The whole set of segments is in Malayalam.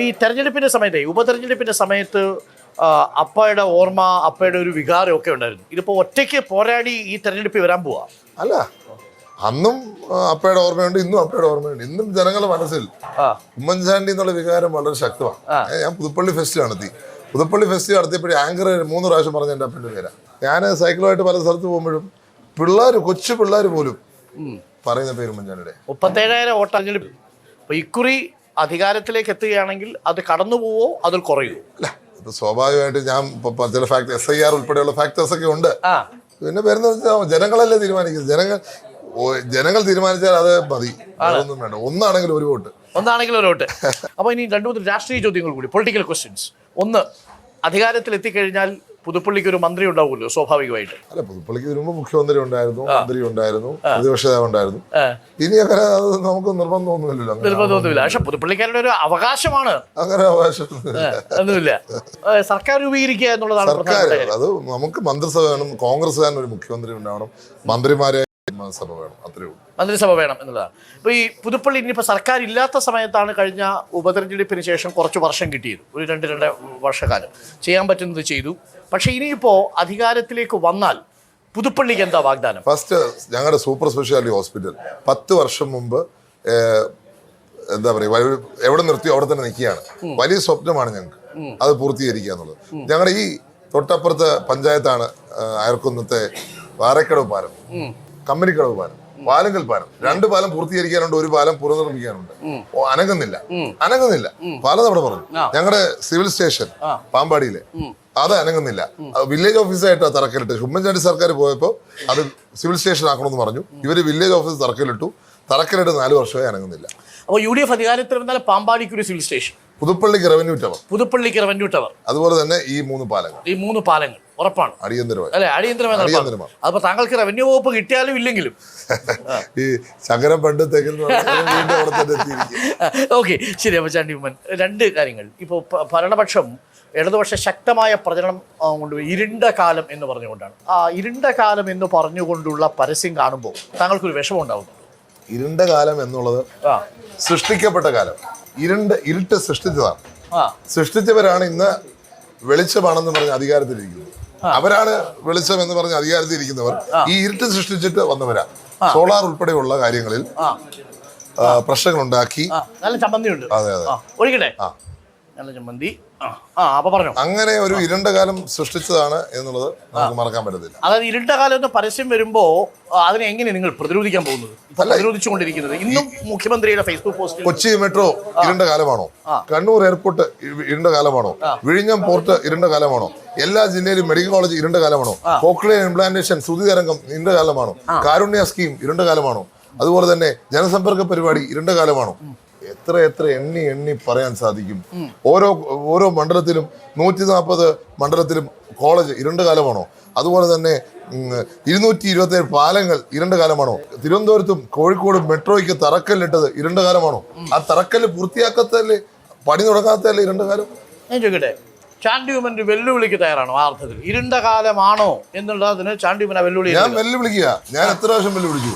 ഈ തെരഞ്ഞെടുപ്പിൻ്റെ സമയത്ത് ഉപതെരഞ്ഞെടുപ്പിൻ്റെ സമയത്ത് അപ്പയുടെ ഓർമ്മ അപ്പയുടെ ഒരു വികാരമൊക്കെ ഉണ്ടായിരുന്നു. ഇതിപ്പോൾ ഒറ്റയ്ക്ക് പോരാടി ഈ തെരഞ്ഞെടുപ്പിൽ വരാൻ പോവാ അല്ല, അന്നും അപ്പയുടെ ഓർമ്മയുണ്ട്, ഇന്നും അപ്പയുടെ ഓർമ്മയുണ്ട്. ഇന്നും ജനങ്ങളുടെ മനസ്സിൽ ഉമ്മൻചാണ്ടി എന്നുള്ള വികാരം വളരെ ശക്തമാണ്. ഞാൻ പുതുപ്പള്ളി ഫെസ്റ്റ് നടത്തി. പുതുപ്പള്ളി ഫെസ്റ്റ് നടത്തിയപ്പോഴേ ആങ്കർ 3 പ്രാവശ്യം പറഞ്ഞ എൻ്റെ അപ്പൻ്റെ പേരാണ്. ഞാൻ സൈക്കിളുമായിട്ട് പല സ്ഥലത്ത് പോകുമ്പോഴും കൊച്ചു പിള്ളേർ പോലും പറയുന്ന പേര് ഉമ്മൻചാണ്ടിയുടെ. 37,000 വോട്ട് തെരഞ്ഞെടുപ്പ്. അപ്പോൾ ഇക്കുറി അധികാരത്തിലേക്ക് എത്തുകയാണെങ്കിൽ അത് കടന്നു പോവോ അതിൽ കുറയുമോ? അല്ല, ഇപ്പൊ സ്വാഭാവികമായിട്ട് ഞാൻ ചില SIR ഉൾപ്പെടെയുള്ള ഫാക്ടേഴ്സ് ഒക്കെ ഉണ്ട്. പിന്നെ വരുന്നത് ജനങ്ങളല്ലേ തീരുമാനിക്കുന്നത്. ജനങ്ങൾ തീരുമാനിച്ചാൽ അത് മതി, അതൊന്നും വേണ്ട. ഒന്നാണെങ്കിൽ ഒരു വോട്ട്. അപ്പോൾ ഇനി 2-3 രാഷ്ട്രീയ ചോദ്യങ്ങൾ കൂടി, പൊളിറ്റിക്കൽ ക്വസ്റ്റ്യൻസ്. ഒന്ന്, അധികാരത്തിൽ എത്തിക്കഴിഞ്ഞാൽ പുതുപ്പള്ളിക്ക് ഒരു മന്ത്രി ഉണ്ടാവുമല്ലോ സ്വാഭാവികമായിട്ട്. അല്ല, പുതുപ്പള്ളിക്ക് വരുമ്പോൾ മുഖ്യമന്ത്രി ഉണ്ടായിരുന്നു, മന്ത്രി ഉണ്ടായിരുന്നു, പ്രതിപക്ഷ നേതാവ് ഉണ്ടായിരുന്നു. ഇനി അങ്ങനെ അത് നമുക്ക് നിർബന്ധമൊന്നുമില്ല. പക്ഷെ പുതുപ്പള്ളിക്കാരുടെ ഒരു അവകാശമാണ്. അങ്ങനെ അവകാശം ഒന്നുമില്ല. സർക്കാർ രൂപീകരിക്കുക എന്നുള്ളതാണ് സർക്കാർ. അത് നമുക്ക് മന്ത്രിസഭ വേണം, കോൺഗ്രസ്സുകാരൻ ഒരു മുഖ്യമന്ത്രി ഉണ്ടാവണം, മന്ത്രിമാരെ മന്ത്രിസഭ വേണം, അത്രയേ ഉള്ളൂ. മന്ത്രിസഭ വേണം എന്നുള്ളതാണ്. ഇപ്പോൾ ഈ പുതുപ്പള്ളി ഇനിയിപ്പോൾ സർക്കാർ ഇല്ലാത്ത സമയത്താണ് കഴിഞ്ഞ ഉപതെരഞ്ഞെടുപ്പിന് ശേഷം കുറച്ച് വർഷം കിട്ടിയത്, ഒരു 2 വർഷക്കാലം ചെയ്യാൻ പറ്റുന്നത് ചെയ്തു. പക്ഷേ ഇനിയിപ്പോൾ അധികാരത്തിലേക്ക് വന്നാൽ പുതുപ്പള്ളിക്ക് എന്താ വാഗ്ദാനം? ഫസ്റ്റ്, ഞങ്ങളുടെ സൂപ്പർ സ്പെഷ്യാലിറ്റി ഹോസ്പിറ്റൽ 10 വർഷം മുമ്പ് എന്താ പറയുക, എവിടെ നിർത്തിയോ അവിടെ തന്നെ നിൽക്കുകയാണ്. വലിയ സ്വപ്നമാണ് ഞങ്ങൾക്ക് അത് പൂർത്തീകരിക്കുക എന്നുള്ളത്. ഞങ്ങളുടെ ഈ തൊട്ടപ്പുറത്തെ പഞ്ചായത്താണ് അയർക്കുന്നത്തെ വാരക്കടവ് പാലം, കമ്പനിക്കടവ് പാലം, പാലങ്കൽ പാലം. 2 പാലം പൂർത്തീകരിക്കാനുണ്ട്, 1 പാലം പുനർനിർമ്മിക്കാനുണ്ട്. അനങ്ങുന്നില്ല. പാലം അവിടെ പറഞ്ഞു. ഞങ്ങളുടെ സിവിൽ സ്റ്റേഷൻ പാമ്പാടിയിലെ അത് അനങ്ങുന്നില്ല. വില്ലേജ് ഓഫീസായിട്ട് തറക്കല്ലിട്ട് ഉമ്മൻചാണ്ടി സർക്കാർ പോയപ്പോൾ അത് സിവിൽ സ്റ്റേഷൻ ആക്കണമെന്ന് പറഞ്ഞു. ഇവര് വില്ലേജ് ഓഫീസ് തറക്കല്ലിട്ട് 4 വർഷമായി അനങ്ങുന്നില്ല. അപ്പോൾ UDF അധികാരത്തിൽ വന്നാൽ പാമ്പാടിക്ക് ഒരു സിവിൽ സ്റ്റേഷൻ, പുതുപ്പള്ളിക്ക് റവന്യൂ ടവർ, അതുപോലെ തന്നെ ഈ 3 പാലങ്ങൾ ഉറപ്പാണ്, അടിയന്തരമായി. അതിപ്പോ താങ്കൾക്ക് റവന്യൂ വകുപ്പ് കിട്ടിയാലും ഇല്ലെങ്കിലും ഈ ശകരം പണ്ട് ഓക്കെ, ശരി. അപ്പൊ ചാണ്ടി ഉമ്മൻ 2 കാര്യങ്ങൾ. ഇപ്പോൾ ഭരണപക്ഷം ഇടതുപക്ഷ ശക്തമായ പ്രചരണം കൊണ്ടുപോയി ഇരുണ്ട കാലം എന്ന് പറഞ്ഞുകൊണ്ടാണ്. ആ ഇരുണ്ട കാലം എന്ന് പറഞ്ഞുകൊണ്ടുള്ള പരസ്യം കാണുമ്പോൾ താങ്കൾക്കൊരു വിഷമം ഉണ്ടാവുന്നു? ഇരുണ്ട കാലം എന്നുള്ളത് സൃഷ്ടിക്കപ്പെട്ട കാലം. ഇരുട്ട് സൃഷ്ടിച്ചതാണ്. സൃഷ്ടിച്ചവരാണ് ഇന്ന് വെളിച്ചമാണെന്ന് പറഞ്ഞ് അധികാരത്തിലിരിക്കുന്നത്. അവരാണ് വെളിച്ചം എന്ന് പറഞ്ഞ് അധികാരത്തിലിരിക്കുന്നവർ. ഈ ഇരുട്ട് സൃഷ്ടിച്ചിട്ട് വന്നവരാ. സോളാർ ഉൾപ്പെടെയുള്ള കാര്യങ്ങളിൽ പ്രശ്നങ്ങൾ ഉണ്ടാക്കി. നല്ല ചമ്മന്തിയുണ്ട്. അതെ. ഒഴിക്കട്ടെ. നല്ല ചമ്മന്തി. അങ്ങനെ ഒരു ഇരുണ്ട കാലം സൃഷ്ടിച്ചതാണ് എന്നുള്ളത് നമുക്ക് മറക്കാൻ പറ്റത്തില്ല. അതായത് ഇരുണ്ട കാലം എന്ന് പരസ്യം വരുമ്പോ അതിനെ എങ്ങനെ നിങ്ങൾ പ്രതിരോധിക്കാൻ പോകുന്നത്? പ്രതിരോധിച്ചുകൊണ്ടിരിക്കുന്നത് ഇന്നും മുഖ്യമന്ത്രിയുടെ ഫേസ്ബുക്ക് പോസ്റ്റ്. കൊച്ചി മെട്രോ ഇരുണ്ട കാലമാണോ? കണ്ണൂർ എയർപോർട്ട് ഇരുണ്ട കാലമാണോ? വിഴിഞ്ഞം പോർട്ട് ഇരുണ്ട കാലമാണോ? എല്ലാ ജില്ലയിലും മെഡിക്കൽ കോളേജ് ഇരുണ്ട കാലമാണോ? കോക്ലിയർ ഇംപ്ലാന്റേഷൻ ശ്രുതി തരംഗം ഇരുണ്ട കാലമാണോ? കാരുണ്യ സ്കീം ഇരുണ്ട കാലമാണോ? അതുപോലെ തന്നെ ജനസമ്പർക്ക പരിപാടി ഇരുണ്ട കാലമാണോ? എത്ര എണ്ണി പറയാൻ സാധിക്കും. ഓരോ മണ്ഡലത്തിലും 140 മണ്ഡലത്തിലും കോളേജ് ഇരുണ്ട കാലമാണോ? അതുപോലെ തന്നെ 227 പാലങ്ങൾ ഇരുണ്ട കാലമാണോ? തിരുവനന്തപുരത്തും കോഴിക്കോടും മെട്രോയ്ക്ക് തറക്കല്ലിട്ടത് ഇരുണ്ട കാലമാണോ? ആ തറക്കല്ല് പൂർത്തിയാക്കാത്തല്ലേ, പണി തുടങ്ങാത്തല്ലേ ഇരുണ്ട കാലം? ഞാൻ ചോദിക്കട്ടെ, ചാണ്ടി ഉമ്മൻ വെല്ലുവിളിക്ക് തയ്യാറാണോ? ആ അർത്ഥത്തിൽ ഇരുണ്ട കാലമാണോ എന്നുള്ളതിന് ചാണ്ടി ഉമ്മൻ വെല്ലുവിളി. ഞാൻ വെല്ലുവിളിക്കുക. ഞാൻ എത്ര പ്രാവശ്യം വെല്ലുവിളിച്ചു.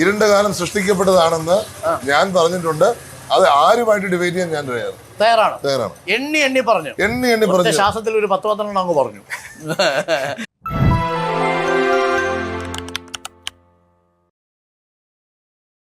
ഇരുണ്ട കാലം സൃഷ്ടിക്കപ്പെട്ടതാണെന്ന് ഞാൻ പറഞ്ഞിട്ടുണ്ട്. അത് ആരുമായിട്ട് ഡിബേറ്റ് ചെയ്യാൻ ഞാൻ തയ്യാറാണ്. എണ്ണി പറഞ്ഞു. ശാസ്ത്രത്തിൽ ഒരു 10-12 അങ്ങ് പറഞ്ഞു.